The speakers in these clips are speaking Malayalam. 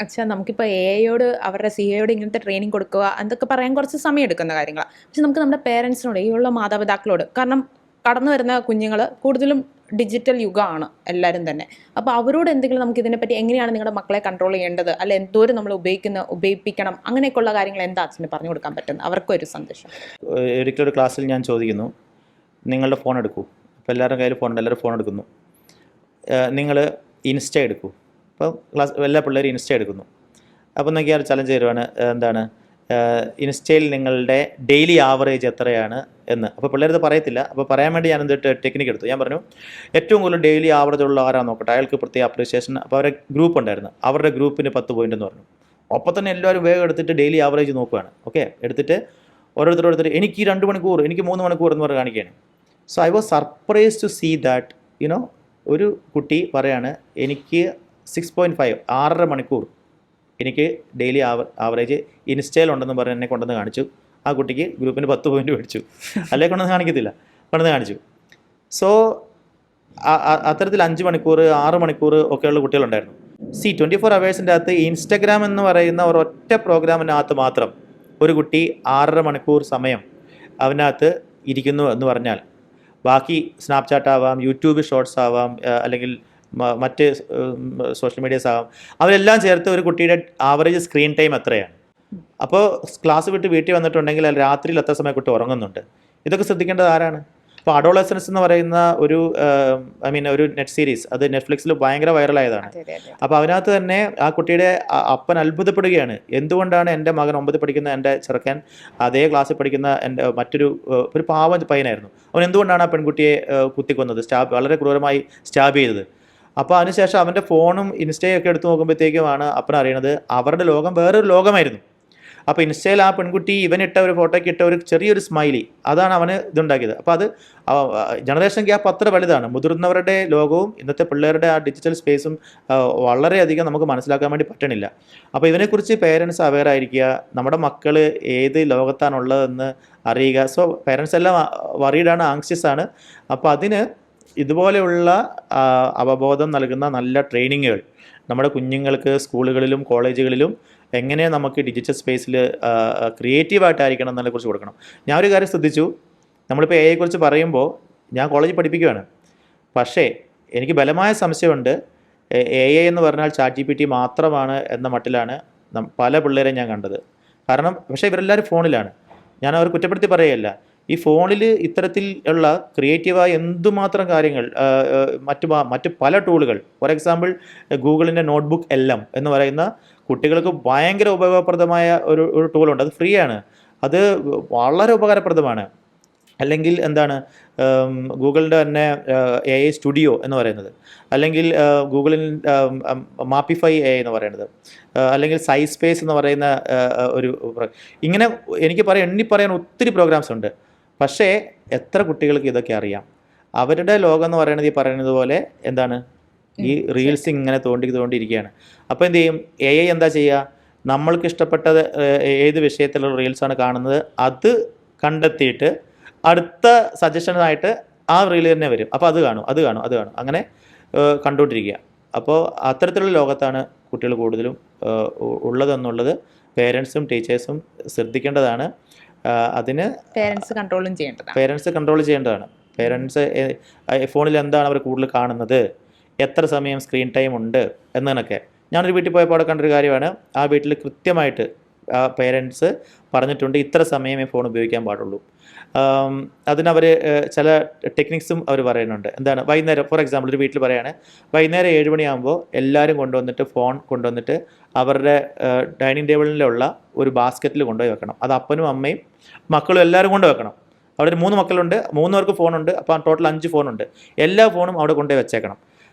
പക്ഷേ നമുക്കിപ്പോൾ എഐയോട് അവരുടെ സിഎയോട് ഇങ്ങനത്തെ ട്രെയിനിങ് കൊടുക്കുക അതൊക്കെ പറയാൻ കുറച്ച് സമയം എടുക്കുന്ന കാര്യങ്ങളാണ്. പക്ഷെ നമുക്ക് നമ്മുടെ പേരൻസിനോട്, ഈ ഉള്ള മാതാപിതാക്കളോട്, കാരണം കടന്നു വരുന്ന കുഞ്ഞുങ്ങൾ കൂടുതലും ഡിജിറ്റൽ യുഗമാണ് എല്ലാവരും തന്നെ. അപ്പോൾ അവരോട് എന്തെങ്കിലും നമുക്ക് ഇതിനെപ്പറ്റി എങ്ങനെയാണ് നിങ്ങളുടെ മക്കളെ കൺട്രോൾ ചെയ്യേണ്ടത്, അല്ല എന്തോരം നമ്മൾ ഉപയോഗിപ്പിക്കണം, അങ്ങനെയൊക്കെയുള്ള കാര്യങ്ങൾ എന്താ അച്ഛന് പറഞ്ഞു കൊടുക്കാൻ പറ്റുന്നത്, അവർക്കൊരു സന്ദേശം? ഒരിക്കലൊരു ക്ലാസ്സിൽ ഞാൻ ചോദിക്കുന്നു, നിങ്ങളുടെ ഫോൺ എടുക്കൂ. അപ്പോൾ എല്ലാവരുടെ കയ്യിൽ ഫോണുണ്ട്, എല്ലാവരും ഫോൺ എടുക്കുന്നു. നിങ്ങൾ ഇൻസ്റ്റ എടുക്കൂ. അപ്പോൾ എല്ലാ പിള്ളേരും ഇൻസ്റ്റ എടുക്കുന്നു. അപ്പോൾ നോക്കിയാൽ ചലഞ്ച് തരുവാണ്, എന്താണ് ഇൻസ്റ്റയിൽ നിങ്ങളുടെ ഡെയിലി ആവറേജ് എത്രയാണ് എന്ന്. അപ്പോൾ പിള്ളേരത് പറയത്തില്ല. അപ്പോൾ പറയാൻ വേണ്ടി ഞാൻ എന്തിട്ട് ടെക്നിക്ക് എടുത്തു. ഞാൻ പറഞ്ഞു, ഏറ്റവും കൂടുതൽ ഡെയിലി ആവറേജ് ഉള്ള ആരാന്ന് നോക്കട്ടെ, അയാൾക്ക് പ്രത്യേക അപ്രീസിയേഷൻ. അപ്പോൾ അവരുടെ ഗ്രൂപ്പ് ഉണ്ടായിരുന്നു, അവരുടെ ഗ്രൂപ്പിന് 10 പോയിന്റ് എന്ന് പറഞ്ഞു. അപ്പോൾ തന്നെ എല്ലാവരും വേഗം എടുത്തിട്ട് ഡെയിലി ആവറേജ് നോക്കുകയാണ്. ഓക്കെ, എടുത്തിട്ട് ഓരോരുത്തർ എനിക്ക് 2 മണിക്കൂർ, എനിക്ക് 3 മണിക്കൂർ എന്ന് പറഞ്ഞ് കാണിക്കുകയാണ്. So I was surprise to see that ഒരു കുട്ടി പറയാണ്, എനിക്ക് 6.5 6.5 മണിക്കൂർ എനിക്ക് ഡെയിലി ആവറേജ് ഇൻസ്റ്റയിലുണ്ടെന്ന് പറഞ്ഞ് എന്നെ കൊണ്ടുവന്ന് കാണിച്ചു. ആ കുട്ടിക്ക് ഗ്രൂപ്പിന് 10 പോയിന്റ് മേടിച്ചു. അല്ലേ കൊണ്ടുവന്ന് കാണിക്കത്തില്ല, കൊണ്ടുവന്ന് കാണിച്ചു. സോ അത്തരത്തിൽ 5 മണിക്കൂർ 6 മണിക്കൂർ ഒക്കെയുള്ള കുട്ടികളുണ്ടായിരുന്നു. 24 അവേഴ്സിൻ്റെ അകത്ത് ഇൻസ്റ്റഗ്രാം എന്ന് പറയുന്ന ഒരൊറ്റ പ്രോഗ്രാമിനകത്ത് മാത്രം ഒരു കുട്ടി 6.5 മണിക്കൂർ സമയം അവനകത്ത് ഇരിക്കുന്നു എന്ന് പറഞ്ഞാൽ, ബാക്കി സ്നാപ്ചാറ്റ് ആവാം, യൂട്യൂബ് ഷോർട്സ് ആവാം, അല്ലെങ്കിൽ മറ്റ് സോഷ്യൽ മീഡിയസ് ആവാം, അവരെല്ലാം ചേർത്ത് ഒരു കുട്ടിയുടെ ആവറേജ് സ്ക്രീൻ ടൈം എത്രയാണ്. അപ്പോൾ ക്ലാസ് വിട്ട് വീട്ടിൽ വന്നിട്ടുണ്ടെങ്കിൽ രാത്രിയിൽ എത്ര സമയം കുട്ടി ഉറങ്ങുന്നുണ്ട്, ഇതൊക്കെ ശ്രദ്ധിക്കേണ്ടത് ആരാണ്? അപ്പോൾ അഡോളസൻസ് എന്ന് പറയുന്ന ഒരു നെറ്റ് സീരീസ്, അത് നെറ്റ്ഫ്ലിക്സിൽ ഭയങ്കര വൈറലായതാണ്. അപ്പോൾ അതിനകത്ത് തന്നെ ആ കുട്ടിയുടെ അപ്പൻ അത്ഭുതപ്പെടുകയാണ്, എന്തുകൊണ്ടാണ് എൻ്റെ മകൻ 9 പഠിക്കുന്ന എൻ്റെ ചെറുക്കൻ അതേ ക്ലാസ്സിൽ പഠിക്കുന്ന എൻ്റെ ഒരു പാവം പയ്യനായിരുന്നു, അവൻ എന്തുകൊണ്ടാണ് ആ പെൺകുട്ടിയെ കുത്തിക്കൊന്നത്, വളരെ ക്രൂരമായി സ്റ്റാബ് ചെയ്തത്. അപ്പോൾ അതിനുശേഷം അവൻ്റെ ഫോണും ഇൻസ്റ്റയൊക്കെ എടുത്ത് നോക്കുമ്പോഴത്തേക്കുമാണ് അപ്പൻ അറിയണത് അവരുടെ ലോകം വേറൊരു ലോകമായിരുന്നു. അപ്പോൾ ഇൻസ്റ്റയിൽ ആ പെൺകുട്ടി ഇവനിട്ട ഒരു ഫോട്ടോയ്ക്ക് ഇട്ട ഒരു ചെറിയൊരു സ്മൈലി, അതാണ് അവന് ഇതുണ്ടാക്കിയത്. അപ്പോൾ അത് ജനറേഷൻ ഗ്യാപ്പ് അത്ര വലുതാണ്. മുതിർന്നവരുടെ ലോകവും ഇന്നത്തെ പിള്ളേരുടെ ആ ഡിജിറ്റൽ സ്പേസും വളരെയധികം നമുക്ക് മനസ്സിലാക്കാൻ വേണ്ടി പറ്റണില്ല. അപ്പോൾ ഇതിനെക്കുറിച്ച് പേരൻസ് അവെയർ ആയിരിക്കുക, നമ്മുടെ മക്കൾ ഏത് ലോകത്താണുള്ളതെന്ന് അറിയുക. സോ പേരൻസ് എല്ലാം വറീഡാണ്, ആങ്ഷ്യസ് ആണ്. അപ്പോൾ അതിന് ഇതുപോലെയുള്ള അവബോധം നൽകുന്ന നല്ല ട്രെയിനിങ്ങുകൾ നമ്മുടെ കുഞ്ഞുങ്ങൾക്ക് സ്കൂളുകളിലും കോളേജുകളിലും എങ്ങനെ നമുക്ക് ഡിജിറ്റൽ സ്പേസിൽ ക്രിയേറ്റീവായിട്ടായിരിക്കണം എന്നതിനെക്കുറിച്ച് കൊടുക്കണം. ഞാൻ ഒരു കാര്യം ശ്രദ്ധിച്ചു, നമ്മളിപ്പോൾ എ ഐയെക്കുറിച്ച് പറയുമ്പോൾ ഞാൻ കോളേജിൽ പഠിപ്പിക്കുകയാണ്, പക്ഷേ എനിക്ക് ബലമായ സംശയമുണ്ട് എ ഐ എന്ന് പറഞ്ഞാൽ ChatGPT മാത്രമാണ് എന്ന മട്ടിലാണ് പല പിള്ളേരെയും ഞാൻ കണ്ടത്. കാരണം പക്ഷേ ഇവരെല്ലാവരും ഫോണിലാണ്. ഞാൻ അവർ കുറ്റപ്പെടുത്തി പറയുകയല്ല. ഈ ഫോണിൽ ഇത്തരത്തിൽ ഉള്ള ക്രിയേറ്റീവായ എന്തുമാത്രം കാര്യങ്ങൾ, മറ്റ് പല ടൂളുകൾ, ഫോർ എക്സാമ്പിൾ ഗൂഗിളിൻ്റെ നോട്ട്ബുക്ക് എല്ലാം എന്ന് പറയുന്ന കുട്ടികൾക്ക് ഭയങ്കര ഉപയോഗപ്രദമായ ഒരു ടൂളുണ്ട്. അത് ഫ്രീ ആണ്, അത് വളരെ ഉപകാരപ്രദമാണ്. അല്ലെങ്കിൽ എന്താണ് ഗൂഗിളിൻ്റെ തന്നെ AI സ്റ്റുഡിയോ എന്ന് പറയുന്നത്, അല്ലെങ്കിൽ ഗൂഗിളിൽ മാപ്പിഫൈ AI എന്ന് പറയുന്നത്, അല്ലെങ്കിൽ സൈസ്പേസ് എന്ന് പറയുന്ന ഇങ്ങനെ എനിക്ക് എണ്ണി പറയാൻ ഒത്തിരി പ്രോഗ്രാംസ് ഉണ്ട്. പക്ഷേ എത്ര കുട്ടികൾക്ക് ഇതൊക്കെ അറിയാം? അവരുടെ ലോകം എന്ന് പറയുന്നത് ഈ പറയുന്നത് പോലെ എന്താണ്, ഈ റീൽസ് ഇങ്ങനെ തോണ്ടിയിരിക്കുകയാണ്. അപ്പോൾ എന്ത് ചെയ്യും AI? എന്താ ചെയ്യുക, നമ്മൾക്ക് ഇഷ്ടപ്പെട്ടത് ഏത് വിഷയത്തിലുള്ള റീൽസാണ് കാണുന്നത് അത് കണ്ടെത്തിയിട്ട് അടുത്ത സജഷനായിട്ട് ആ റീൽ തന്നെ വരും. അപ്പോൾ അത് കാണും അങ്ങനെ കണ്ടുകൊണ്ടിരിക്കുക. അപ്പോൾ അത്തരത്തിലുള്ള ലോകത്താണ് കുട്ടികൾ കൂടുതലും ഉള്ളതെന്നുള്ളത് പേരൻസും ടീച്ചേഴ്സും ശ്രദ്ധിക്കേണ്ടതാണ്. അതിന് പേരൻസ് കൺട്രോൾ ചെയ്യേണ്ടതാണ്. പേരൻസ് ഫോണിൽ എന്താണ് അവർ കൂടുതൽ കാണുന്നത്, എത്ര സമയം സ്ക്രീൻ ടൈം ഉണ്ട് എന്നതിനൊക്കെ. ഞാനൊരു വീട്ടിൽ പോയപ്പോൾ അവിടെ കണ്ടൊരു കാര്യമാണ്, ആ വീട്ടിൽ കൃത്യമായിട്ട് പേരൻസ് പറഞ്ഞിട്ടുണ്ട് ഇത്ര സമയമേ ഫോൺ ഉപയോഗിക്കാൻ പാടുള്ളൂ. അതിനവർ ചില ടെക്നിക്സും അവർ പറയുന്നുണ്ട്. എന്താണ്, വൈകുന്നേരം ഫോർ എക്സാമ്പിൾ ഒരു വീട്ടിൽ പറയുകയാണ്, വൈകുന്നേരം 7 മണിയാകുമ്പോൾ എല്ലാവരും ഫോൺ കൊണ്ടുവന്നിട്ട് അവരുടെ ഡൈനിങ് ടേബിളിലുള്ള ഒരു ബാസ്ക്കറ്റിൽ കൊണ്ടുപോയി വെക്കണം. അത് അപ്പനും അമ്മയും മക്കളും എല്ലാവരും കൊണ്ട് വെക്കണം. അവിടെ 3 മക്കളുണ്ട്, 3 പേർക്ക് ഫോണുണ്ട്. അപ്പോൾ ടോട്ടൽ 5 ഫോണുണ്ട്. എല്ലാ ഫോണും അവിടെ കൊണ്ടുപോയി വെച്ചേക്കണം.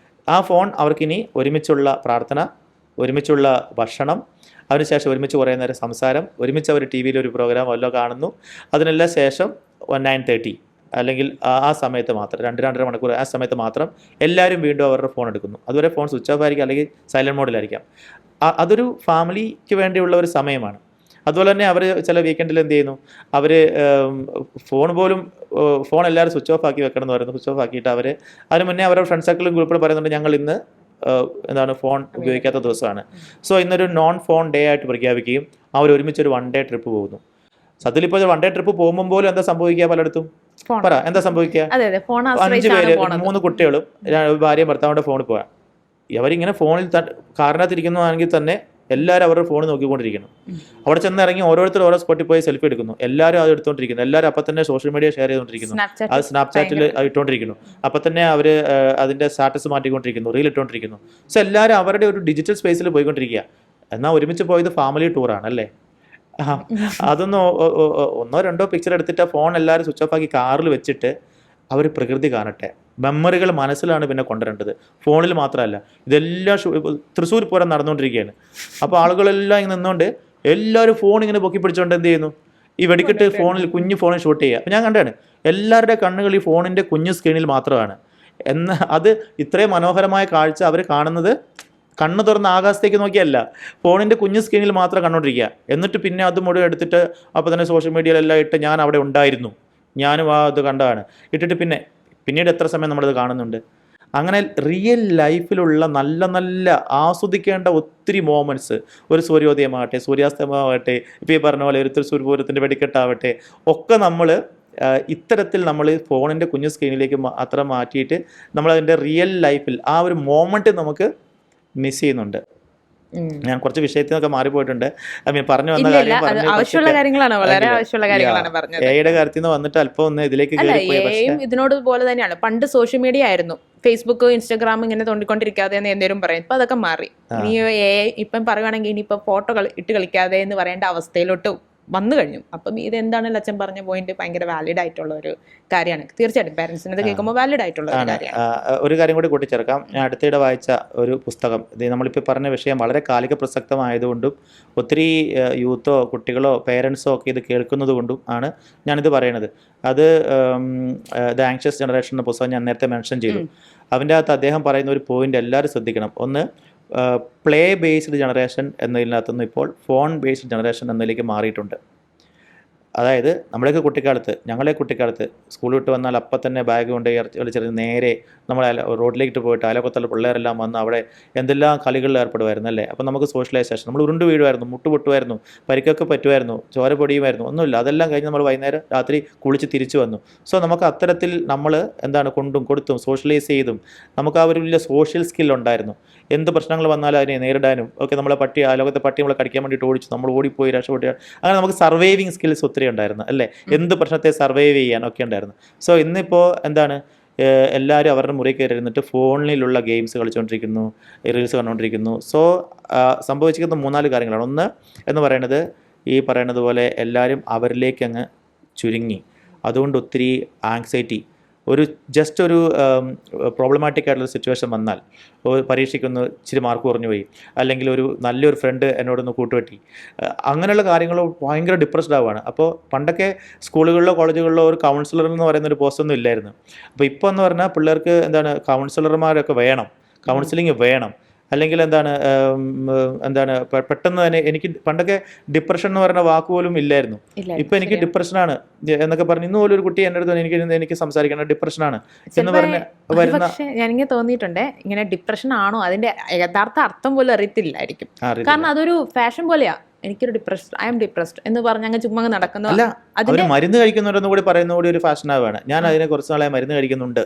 ആ ഫോൺ അവർക്കിനി ഒരുമിച്ചുള്ള പ്രാർത്ഥന, ഒരുമിച്ചുള്ള ഭക്ഷണം, അതിനുശേഷം ഒരുമിച്ച് കുറേ നേരം സംസാരം, ഒരുമിച്ച് അവർ TV ഒരു പ്രോഗ്രാം വല്ലതും കാണുന്നു, അതിനെല്ലാം ശേഷം 9:30 അല്ലെങ്കിൽ ആ സമയത്ത് മാത്രം 2-2.5 മണിക്കൂർ ആ സമയത്ത് മാത്രം എല്ലാവരും വീണ്ടും അവരുടെ ഫോൺ എടുക്കുന്നു. അതുവരെ ഫോൺ സ്വിച്ച് ഓഫ് ആയിരിക്കും, അല്ലെങ്കിൽ സൈലൻറ്റ് മോഡിലായിരിക്കാം. അതൊരു ഫാമിലിക്ക് വേണ്ടിയുള്ള ഒരു സമയമാണ്. അതുപോലെ തന്നെ അവർ ചില വീക്കെൻഡിൽ എന്ത് ചെയ്യുന്നു, അവർ ഫോൺ എല്ലാവരും സ്വിച്ച് ഓഫ് ആക്കി വെക്കണം എന്ന് പറയുന്നു. സ്വിച്ച് ഓഫ് ആക്കിയിട്ട് അതിന് മുന്നേ അവരുടെ ഫ്രണ്ട് സർക്കിളും ഗ്രൂപ്പിലും പറയുന്നുണ്ട്, ഞങ്ങൾ ഇന്ന് എന്താണ് ഫോൺ ഉപയോഗിക്കാത്ത ദിവസമാണ്. സോ ഇന്നൊരു നോൺ ഫോൺ ഡേ ആയിട്ട് പ്രഖ്യാപിക്കുകയും അവർ ഒരുമിച്ചൊരു 1 ഡേ ട്രിപ്പ് പോകുന്നു. സത്യത്തിൽ ഇപ്പോൾ 1 ഡേ ട്രിപ്പ് പോകുമ്പോൾ പോലും എന്താ സംഭവിക്കുക? പലയിടത്തും പറ എന്താ സംഭവിക്കുക? 5 പേര് 3 കുട്ടികളും ഭാര്യയും ഭർത്താവിൻ്റെ ഫോണിൽ പോകാം. അവരിങ്ങനെ ഫോണിൽ കാരണത്തിരിക്കുന്നതാണെങ്കിൽ തന്നെ എല്ലാവരും അവരുടെ ഫോൺ നോക്കിക്കൊണ്ടിരിക്കുന്നു. അവിടെ ചെന്നിറങ്ങി ഓരോരുത്തർ ഓരോ സ്പോട്ടിൽ പോയി സെൽഫി എടുക്കുന്നു. എല്ലാവരും അത് എടുത്തുകൊണ്ടിരിക്കുന്നു. എല്ലാവരും അപ്പം തന്നെ സോഷ്യൽ മീഡിയ ഷെയർ ചെയ്തുകൊണ്ടിരിക്കുന്നു. അത് സ്നാപ്ചാറ്റിൽ ഇട്ടുകൊണ്ടിരിക്കുന്നു. അപ്പം തന്നെ അവർ അതിൻ്റെ സ്റ്റാറ്റസ് മാറ്റിക്കൊണ്ടിരിക്കുന്നു, റീൽ ഇട്ടുകൊണ്ടിരിക്കുന്നു. സോ എല്ലാവരും അവരുടെ ഒരു ഡിജിറ്റൽ സ്പേസിൽ പോയിക്കൊണ്ടിരിക്കുക. എന്നാൽ ഒരുമിച്ച് പോയത് ഫാമിലി ടൂറാണ് അല്ലേ? അതൊന്ന് 1-2 പിക്ചർ എടുത്തിട്ട് ഫോൺ എല്ലാവരും സ്വിച്ച് ഓഫ് ആക്കി കാറിൽ വെച്ചിട്ട് അവർ പ്രകൃതി കാണട്ടെ. മെമ്മറികൾ മനസ്സിലാണ് പിന്നെ കൊണ്ടുവരേണ്ടത്, ഫോണിൽ മാത്രമല്ല. ഇതെല്ലാം തൃശ്ശൂർ പൂരം നടന്നുകൊണ്ടിരിക്കുകയാണ്. അപ്പോൾ ആളുകളെല്ലാം ഇങ്ങനെ നിന്നുകൊണ്ട് എല്ലാവരും ഫോൺ ഇങ്ങനെ പൊക്കി പിടിച്ചുകൊണ്ട് എന്ത് ചെയ്യുന്നു? ഈ വെടിക്കെട്ട് ഫോണിൽ കുഞ്ഞു ഫോണിൽ ഷൂട്ട് ചെയ്യുക. അപ്പോൾ ഞാൻ കണ്ടാണ് എല്ലാവരുടെ കണ്ണുകൾ ഈ ഫോണിൻ്റെ കുഞ്ഞു സ്ക്രീനിൽ മാത്രമാണ്. അത് ഇത്രയും മനോഹരമായ കാഴ്ച അവർ കാണുന്നത് കണ്ണ് തുറന്ന് ആകാശത്തേക്ക് നോക്കിയല്ല, ഫോണിൻ്റെ കുഞ്ഞു സ്ക്രീനിൽ മാത്രം കണ്ടുകൊണ്ടിരിക്കുക. എന്നിട്ട് പിന്നെ അത് മുഴുവൻ എടുത്തിട്ട് അപ്പോൾ തന്നെ സോഷ്യൽ മീഡിയയിലെല്ലാം ഇട്ട് ഞാൻ അവിടെ ഉണ്ടായിരുന്നു, ഞാനും ഇത് കണ്ടതാണ് ഇട്ടിട്ട് പിന്നീട് എത്ര സമയം നമ്മളത് കാണുന്നുണ്ട്. അങ്ങനെ റിയൽ ലൈഫിലുള്ള നല്ല നല്ല ആസ്വദിക്കേണ്ട ഒത്തിരി മോമെൻറ്റ്സ്, ഒരു സൂര്യോദയമാകട്ടെ സൂര്യാസ്തമയമാകട്ടെ, ഇപ്പോൾ ഈ പറഞ്ഞ പോലെ ഒരു തൃശ്ശൂർ പൂരത്തിൻ്റെ വെടിക്കെട്ടാവട്ടെ, ഒക്കെ നമ്മൾ ഇത്തരത്തിൽ നമ്മൾ ഫോണിൻ്റെ കുഞ്ഞു സ്ക്രീനിലേക്ക് മാത്രം മാറ്റിയിട്ട് നമ്മളതിൻ്റെ റിയൽ ലൈഫിൽ ആ ഒരു മോമെൻറ്റ് നമുക്ക് മിസ് ചെയ്യുന്നുണ്ട്. ഞാൻ കുറച്ച് വിഷയത്തിൽ നിന്നൊക്കെ മാറിപ്പോയിട്ടുണ്ട്. പറഞ്ഞു വന്ന എയുടെ കാര്യത്തിൽ നിന്ന് വന്നിട്ട് അല്പം ഒന്ന് ഇതിലേക്ക് ഇതിനോട് പോലെ തന്നെയാണ്. പണ്ട് സോഷ്യൽ മീഡിയ ആയിരുന്നു, ഫേസ്ബുക്ക് ഇൻസ്റ്റാഗ്രാം ഇങ്ങനെ തോണ്ടിക്കൊണ്ടിരിക്കാതെ എന്ന് എന്തേലും പറയും. ഇപ്പൊ അതൊക്കെ മാറി. ഇനി ഇപ്പം പറയുവാണെങ്കിൽ ഇനിയിപ്പോ ഫോട്ടോ ഇട്ട് കളിക്കാതെ എന്ന് പറയേണ്ട അവസ്ഥയിലോട്ട് വന്നു കഴിഞ്ഞു. അപ്പം ഇതെന്താണ് അച്ഛൻ പറഞ്ഞ പോയിന്റ് ഭയങ്കര വാലിഡ് ആയിട്ടുള്ള ഒരു കാര്യമാണ്. തീർച്ചയായിട്ടും പാരന്റ്സിന് ഇത് കേൾക്കുമ്പോൾ വാലിഡ് ആയിട്ടുള്ള ഒരു കാര്യമാണ്. ഒരു കാര്യം കൂടി കൂട്ടിച്ചേർക്കാം. ഞാൻ അടുത്തിടെ വായിച്ച ഒരു പുസ്തകം, ഇത് നമ്മളിപ്പോൾ പറഞ്ഞ വിഷയം വളരെ കാലിക പ്രസക്തമായതുകൊണ്ടും ഒത്തിരി യൂത്തോ കുട്ടികളോ പേരൻസോ ഒക്കെ ഇത് കേൾക്കുന്നത് കൊണ്ടും ആണ് ഞാനിത് പറയുന്നത്. അത് ദ ആങ്ഷ്യസ് ജനറേഷൻ എന്ന പുസ്തകം ഞാൻ നേരത്തെ മെൻഷൻ ചെയ്തു. അതിൻ്റെ അകത്ത് അദ്ദേഹം പറയുന്ന ഒരു പോയിന്റ് എല്ലാവരും ശ്രദ്ധിക്കണം. ഒന്ന്, പ്ലേ ബേസ്ഡ് ജനറേഷൻ എന്നതിനകത്തുനിന്ന് ഇപ്പോൾ ഫോൺ ബേസ്ഡ് ജനറേഷൻ എന്നതിലേക്ക് മാറിയിട്ടുണ്ട്. അതായത് നമ്മുടെയൊക്കെ കുട്ടിക്കാലത്ത്, ഞങ്ങളെ കുട്ടിക്കാലത്ത് സ്കൂൾ വിട്ട് വന്നാൽ അപ്പം തന്നെ ബാഗ് കൊണ്ട് വലിച്ചെറിഞ്ഞ് നേരെ നമ്മൾ റോഡിലേക്ക് പോയിട്ട് അയൽപക്കത്തുള്ള പിള്ളേരെല്ലാം വന്ന് അവിടെ എന്തെല്ലാം കളികളിൽ ഏർപ്പെടുമായിരുന്നു അല്ലേ? അപ്പം നമുക്ക് സോഷ്യലൈസേഷൻ, നമ്മൾ ഉരുണ്ട് വീഴുമായിരുന്നു, മുട്ടുപൊട്ടുമായിരുന്നു, പരിക്കൊക്കെ പറ്റുമായിരുന്നു, ചോര പൊടിയുമായിരുന്നു, ഒന്നുമില്ല. അതെല്ലാം കഴിഞ്ഞ് നമ്മൾ വൈകുന്നേരം രാത്രി കുളിച്ച് തിരിച്ചു വന്നു. സോ നമുക്ക് അത്തരത്തിൽ നമ്മൾ എന്താണ് കൊണ്ടും കൊടുത്തും സോഷ്യലൈസ് ചെയ്തും നമുക്ക് ആ ഒരു വലിയ സോഷ്യൽ സ്കിൽ ഉണ്ടായിരുന്നു. എന്ത് പ്രശ്നങ്ങൾ വന്നാലും അതിനെ നേരിടാനും ഒക്കെ. നമ്മളെ ലോകത്തെ പട്ടി നമ്മളെ കടിക്കാൻ വേണ്ടിയിട്ട് ഓടിച്ചു, നമ്മൾ ഓടിപ്പോയി രക്ഷപ്പെട്ടു. അങ്ങനെ നമുക്ക് സർവൈവിങ് സ്കിൽസ് ഒത്തിരി ഉണ്ടായിരുന്നു അല്ലേ? എന്ത് പ്രശ്നത്തെ സർവൈവ് ചെയ്യാനൊക്കെ ഉണ്ടായിരുന്നു. സോ ഇന്നിപ്പോൾ എന്താണ്, എല്ലാവരും അവരുടെ മുറി കയറി ഇരുന്നിട്ട് ഫോണിലുള്ള ഗെയിംസ് കളിച്ചുകൊണ്ടിരിക്കുന്നു, റീൽസ് കണ്ടുകൊണ്ടിരിക്കുന്നു. സോ സംഭവിച്ചിരിക്കുന്ന 3-4 കാര്യങ്ങളാണ്. ഒന്ന് എന്ന് പറയുന്നത്, ഈ പറയുന്നത് പോലെ എല്ലാവരും അവരിലേക്ക് അങ്ങ് ചുരുങ്ങി. അതുകൊണ്ട് ഒത്തിരി ആങ്സൈറ്റി, ജസ്റ്റ് ഒരു പ്രോബ്ലമാറ്റിക് ആയിട്ടുള്ള സിറ്റുവേഷൻ വന്നാൽ, പരീക്ഷയ്ക്കൊന്ന് ഇച്ചിരി മാർക്ക് കുറഞ്ഞു പോയി, അല്ലെങ്കിൽ നല്ലൊരു ഫ്രണ്ട് എന്നോടൊന്ന് കൂട്ടുകെട്ടി, അങ്ങനെയുള്ള കാര്യങ്ങൾ ഭയങ്കര ഡിപ്രസ്ഡ് ആവുകയാണ്. അപ്പോൾ പണ്ടൊക്കെ സ്കൂളുകളിലോ കോളേജുകളിലോ ഒരു കൗൺസിലർ എന്ന് പറയുന്ന ഒരു പോസ്റ്റൊന്നും ഇല്ലായിരുന്നു. അപ്പോൾ ഇപ്പോൾ എന്ന് പറഞ്ഞാൽ പിള്ളേർക്ക് എന്താണ്, കൗൺസിലർമാരൊക്കെ വേണം, കൗൺസിലിംഗ് വേണം. അല്ലെങ്കിൽ എന്താണ് പെട്ടെന്ന് തന്നെ എനിക്ക് പണ്ടൊക്കെ ഡിപ്രഷൻ എന്ന് പറയുന്ന വാക്ക് പോലും ഇല്ലായിരുന്നു. ഇപ്പൊ എനിക്ക് ഡിപ്രഷനാണ് എന്നൊക്കെ പറഞ്ഞു. ഇന്ന് പോലും ഒരു കുട്ടി എൻ്റെ അടുത്ത് എനിക്ക് സംസാരിക്കണം ഡിപ്രഷനാണ് എന്ന് പറഞ്ഞ വരുന്ന, ഞാനിങ്ങനെ തോന്നിയിട്ടുണ്ട്, ഇങ്ങനെ ഡിപ്രഷൻ ആണോ അതിന്റെ യഥാർത്ഥ അർത്ഥം പോലും അറിയത്തില്ലായിരിക്കും. കാരണം അതൊരു ഫാഷൻ പോലെയാ. എനിക്കൊരു ഡിപ്രസ്ഡ്, ഐ എം ഡിപ്രസ്ഡ് എന്ന് പറഞ്ഞ് അങ്ങ് ചുമ്മാ നടക്കുന്നു. അല്ല, അവര് മരുന്ന് കഴിക്കുന്നുണ്ടെന്ന് കൂടി പറയുന്ന കൂടി ഒരു ഫാഷനാവാണ്. ഞാൻ അതിനെ കുറച്ച് നാളെ മരുന്ന് കഴിക്കുന്നുണ്ട്.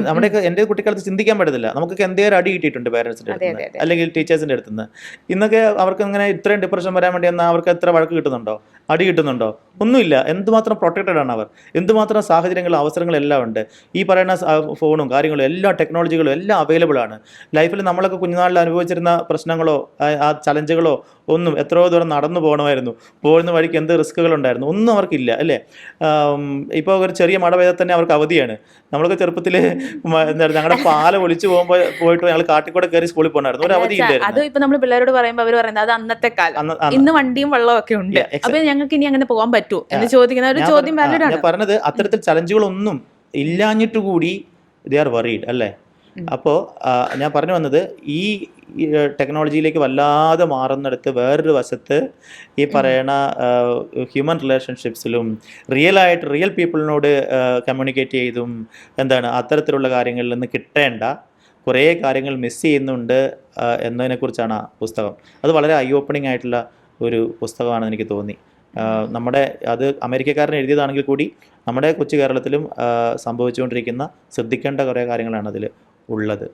നമ്മുടെയൊക്കെ എൻ്റെ കുട്ടിക്കാലത്ത് ചിന്തിക്കാൻ പറ്റത്തില്ല. നമുക്കൊക്കെ എന്തെങ്കിലും അടി കിട്ടിയിട്ടുണ്ട് പേരൻസിൻ്റെ അടുത്ത് അല്ലെങ്കിൽ ടീച്ചേഴ്സിൻ്റെ അടുത്ത് നിന്ന്. ഇന്നൊക്കെ അവർക്ക് ഇങ്ങനെ ഇത്രയും ഡിപ്രഷൻ വരാൻ വേണ്ടി എന്നാൽ അവർക്ക് എത്ര വഴക്ക് കിട്ടുന്നുണ്ടോ, അടി കിട്ടുന്നുണ്ടോ? ഒന്നുമില്ല. എന്തുമാത്രം പ്രൊട്ടക്റ്റഡ് ആണ് അവർ, എന്തുമാത്രം സാഹചര്യങ്ങളും അവസരങ്ങളെല്ലാം ഉണ്ട്. ഈ പറയുന്ന ഫോണും കാര്യങ്ങളും എല്ലാ ടെക്നോളജികളും എല്ലാം അവൈലബിൾ ആണ്. ലൈഫിൽ നമ്മളൊക്കെ കുഞ്ഞുനാളിൽ അനുഭവിച്ചിരുന്ന പ്രശ്നങ്ങളോ ആ ചലഞ്ചുകളോ ഒന്നും, എത്രയോ ദൂരം നടന്നു പോകണമായിരുന്നു, പോകുന്ന വഴിക്ക് എന്ത് റിസ്കുകളുണ്ടായിരുന്നു, ഒന്നും അവർക്കില്ല അല്ലേ? ഇപ്പോൾ ഒരു ചെറിയ മഴ പെയ്താൽ തന്നെ അവർക്ക് അവധിയാണ്. നമ്മളൊക്കെ ചെറുപ്പത്തിൽ എന്താണ്, ഞങ്ങളുടെ പാല ഒളിച്ചു പോയിട്ട് ഞങ്ങൾ കാട്ടിക്കൂടെ കയറി സ്കൂളിൽ പോകണമായിരുന്നു, ഒരു അവധി ഇല്ലായിരുന്നു. അത് ഇപ്പൊ നമ്മൾ പിള്ളേരോട് പറയുമ്പോൾ അവർ പറയുന്നത് അത് അന്നത്തെ കാലം, ഇന്ന് വണ്ടിയും വെള്ളവും ഒക്കെ ഉണ്ട്, അപ്പൊ ഞങ്ങൾക്ക് ഇനി അങ്ങനെ പോകാൻ പറ്റുമോ എന്ന് ചോദിക്കുന്ന ഒരു ചോദ്യം വാലിഡ് ആണ്. ഞാൻ പറഞ്ഞത് അത്തരത്തിൽ ചലഞ്ചുകളൊന്നും ഇല്ലാഞ്ഞിട്ട് കൂടി ദേ ആർ വറീഡ് അല്ലേ? അപ്പോൾ ഞാൻ പറഞ്ഞു വന്നത്, ഈ ടെക്നോളജിയിലേക്ക് വല്ലാതെ മാറുന്നിടത്ത് വേറൊരു വശത്ത് ഈ പറയണ ഹ്യൂമൻ റിലേഷൻഷിപ്സിലും റിയൽ പീപ്പിളിനോട് കമ്മ്യൂണിക്കേറ്റ് ചെയ്തും എന്താണ് അത്തരത്തിലുള്ള കാര്യങ്ങളിൽ നിന്ന് കിട്ടേണ്ട കുറേ കാര്യങ്ങൾ മിസ് ചെയ്യുന്നുണ്ട് എന്നതിനെക്കുറിച്ചാണ് ആ പുസ്തകം. അത് വളരെ ഐ ഓപ്പണിംഗ് ആയിട്ടുള്ള ഒരു പുസ്തകമാണെന്ന് എനിക്ക് തോന്നി. നമ്മുടെ അത് അമേരിക്കക്കാരൻ എഴുതിയതാണെങ്കിൽ കൂടി നമ്മുടെ കൊച്ചു കേരളത്തിലും സംഭവിച്ചുകൊണ്ടിരിക്കുന്ന ശ്രദ്ധിക്കേണ്ട കുറേ കാര്യങ്ങളാണ് അതിൽ ഉള്ളത്.